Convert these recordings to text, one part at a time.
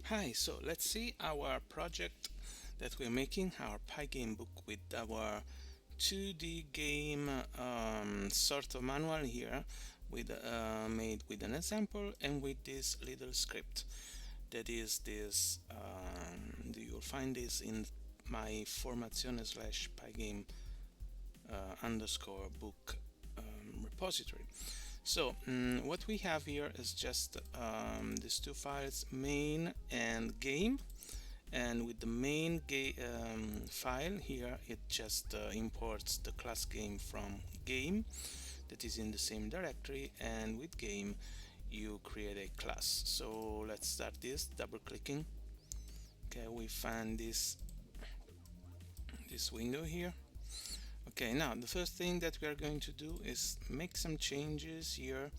Hi, so let's see our project that we're making, our Pygame book with our 2D game sort of manual here with made with an example and with this little script that is this you'll find this in my formazione slash Pygame underscore book repository. So what we have here is just these two files, main and game, and with the main file here it just imports the class game from game that is in the same directory, and with game you create a class. So let's start this double clicking. Okay, we find this window here. Okay, now the first thing that we are going to do is make some changes here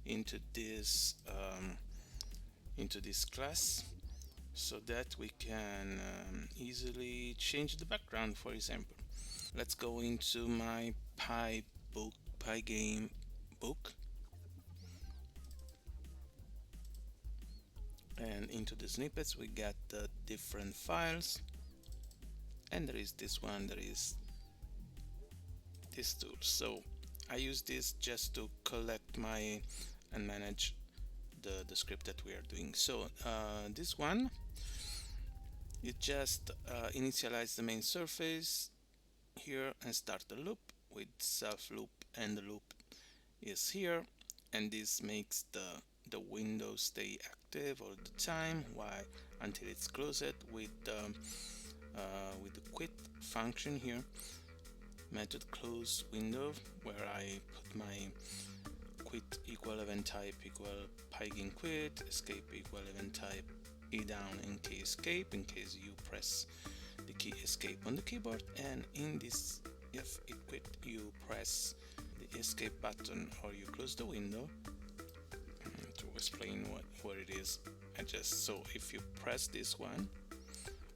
into this class so that we can easily change the background. For example, let's go into my Pygame book, and into the snippets we got the different files, and there is this one, there is this tool. So I use this just to collect my and manage the script that we are doing. So this one, you just initialize the main surface here and start the loop with self loop, and the loop is here, and this makes the window stay active all the time while until it's closed with the quit function here, method close window, where I put my quit equal event type equal pygame quit, escape equal event type e down in case escape, in case you press the key escape on the keyboard, and in this, if it quit, you press the escape button or you close the window. To explain what it is, I just, so if you press this one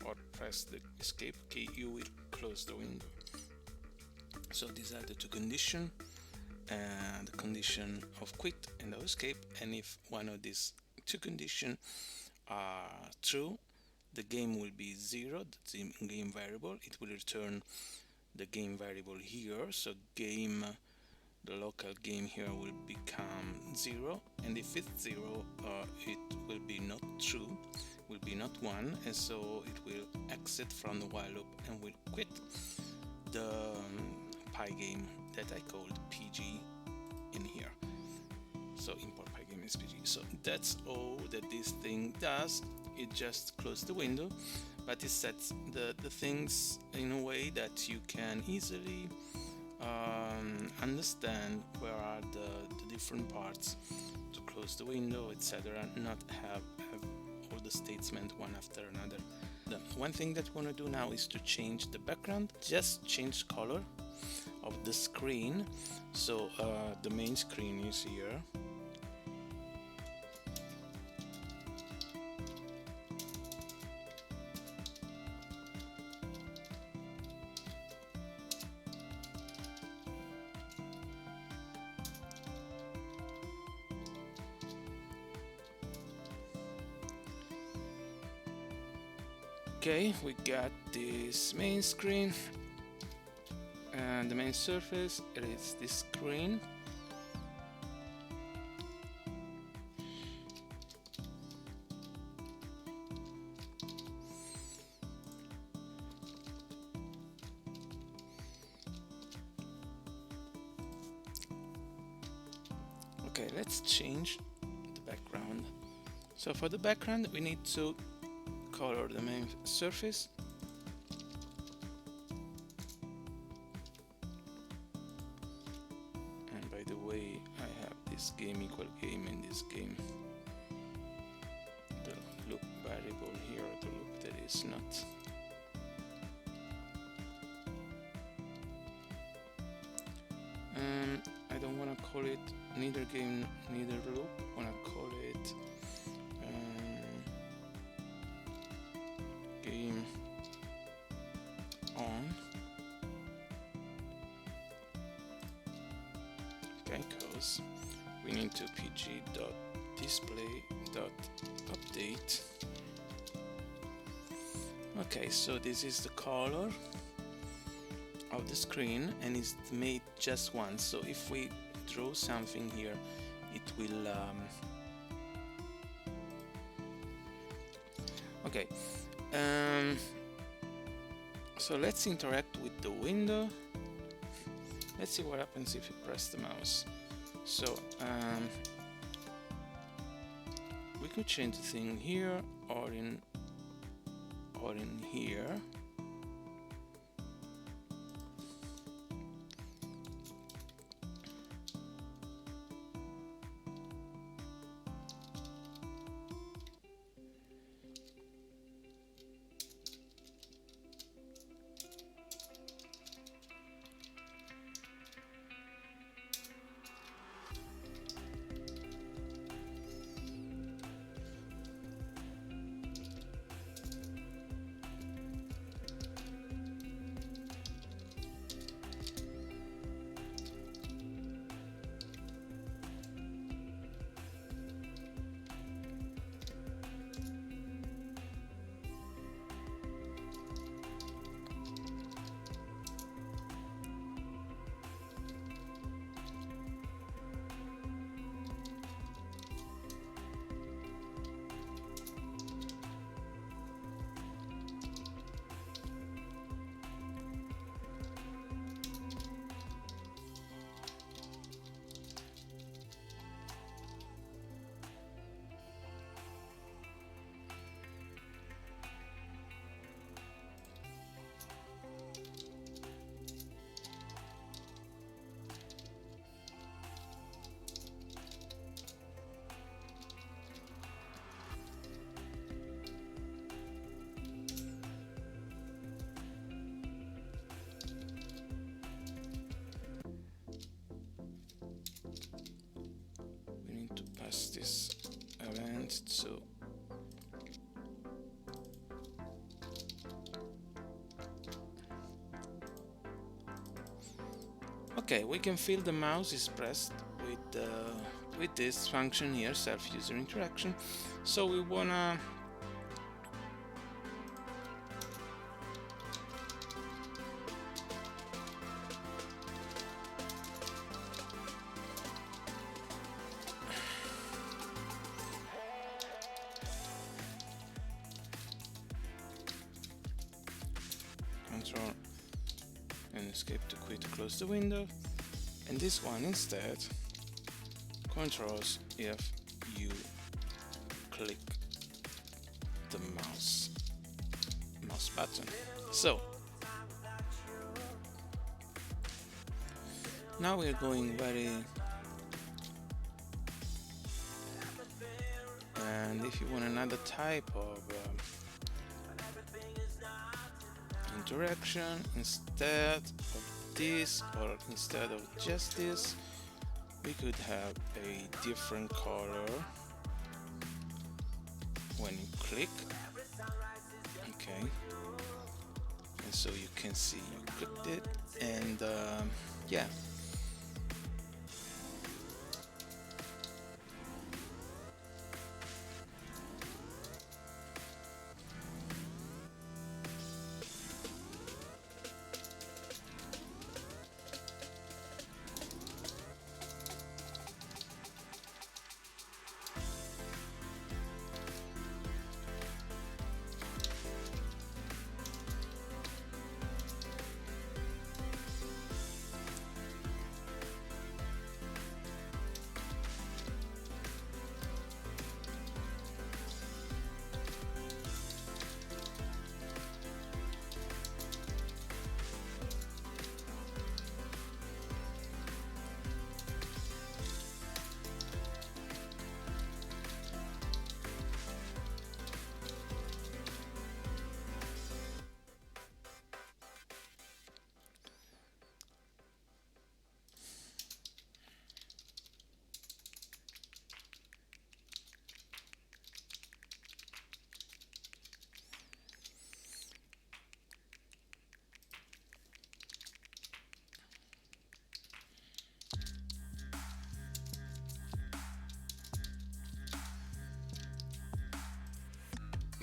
or press the escape key, you will close the window. So these are the two conditions, the condition of quit and of escape, and if one of these two conditions are true, the game will be zero, the game variable. It will return the game variable here, so game, the local game here will become zero, and if it's zero, it will be not true, will be not one, and so it will exit from the while loop and will quit the Pygame that I called PG in here. So import Pygame as PG. So that's all that this thing does. It just closes the window, but it sets the things in a way that you can easily understand where are the different parts to close the window, etc. Not have all the statements one after another. The one thing that we want to do now is to change the background. Just change color of the screen. So the main screen is here. Okay, we got this main screen, and the main surface, it is this screen. Okay, let's change the background. So for the background we need to color the main surface. And by the way, I have this game equal game in this game. The loop variable here, the loop that is not. I don't want to call it neither game neither loop. I want to call it game on. Okay, because we need to pg.display.update Okay, so this is the color of the screen, and it's made just once. So if we draw something here, it will okay. So let's interact with the window. Let's see what happens if you press the mouse. So we could change the thing here or in here. This event, so okay, we can feel the mouse is pressed with this function here, self-user interaction. So we wanna Control and escape to quit to close the window, and this one instead controls if you click the mouse button. So now we're going very, and if you want another type of interaction instead of this, or instead of just this, we could have a different color when you click. Okay, and so you can see you clicked it, and yeah.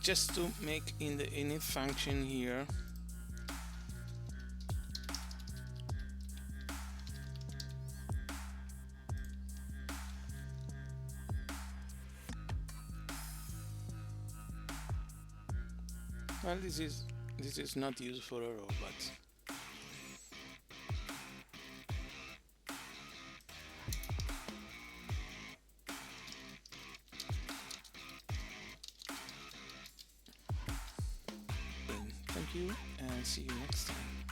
just to make in the init function here well, this is not useful at all, but thank you and see you next time.